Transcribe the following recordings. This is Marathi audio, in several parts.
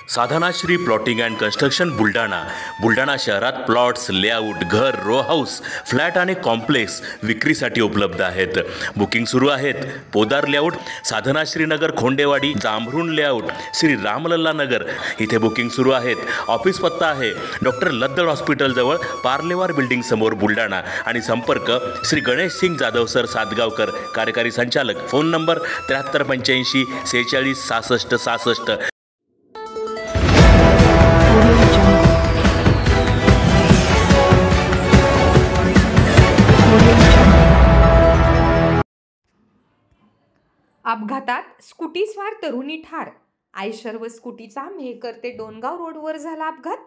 Sadhanashri plotting and construction Buldhana शहरात प्लॉट्स, लेआउट, घर, रो हाऊस, फ्लॅट आणि कॉम्प्लेक्स विक्रीसाठी उपलब्ध आहेत. बुकिंग सुरू आहेत. पोदार लेआउट, साधनाश्री नगर, खोंडेवाडी, जांभरुण लेआउट, श्री रामलल्ला नगर इथे बुकिंग सुरू आहेत. ऑफिस पत्ता आहे डॉक्टर लद्दड हॉस्पिटल जवळ, पार्लेवार बिल्डिंग समोर, बुलढाणा. आणि संपर्क श्री गणेश सिंग जाधव सर सातगावकर, कार्यकारी संचालक. Phone number 7385 46 66 66. अपघातात स्कूटीस्वार तरुणी ठार. आयशर व स्कूटीचा मेहकर ते डोणगाव रोडवर झाला अपघात.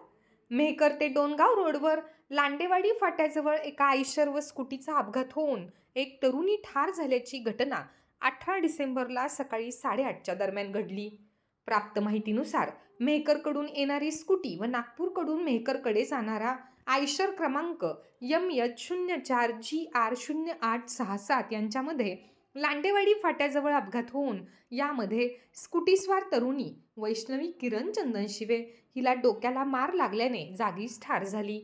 मेहकर ते डोणगाव रोडवर लांडेवाडी फाट्याजवळ एका आयशर व स्कूटीचा अपघात होऊन एक तरुणी ठार झाल्याची घटना 18 डिसेंबरला सकाळी 8:30च्या दरम्यान घडली. प्राप्त माहितीनुसार मेहकरकडून येणारी स्कूटी व नागपूरकडून मेहकरकडे जाणारा आयशर क्रमांक MH04GR0867 यांच्यामध्ये लांडेवाडी फाट्याजवळ अपघात होऊन यामध्ये स्कूटीस्वार तरुणी वैष्णवी किरण चंदनशिवे हिला डोक्याला मार लागल्याने जागीच ठार झाली.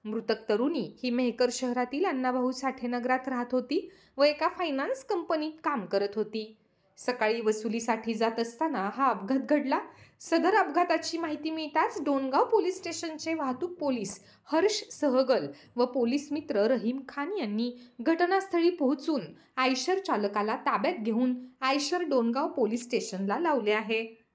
मृतक तरुणी ही मेहकर शहरातील अण्णाभाऊ साठे नगरात राहत होती व एका फायनान्स कंपनीत काम करत होती. सकाळी वसुलीसाठी जात असताना हा अपघात घडला. सदर अपघाताची माहिती मिळताच डोणगाव पोलीस स्टेशनचे वाहतूक पोलीस हर्ष सहगल व पोलीस मित्र रहीम खान यांनी घटनास्थळी पोहोचून आयशर चालकाला ताब्यात घेऊन आयशर डोणगाव पोलीस स्टेशनला लावले आहे.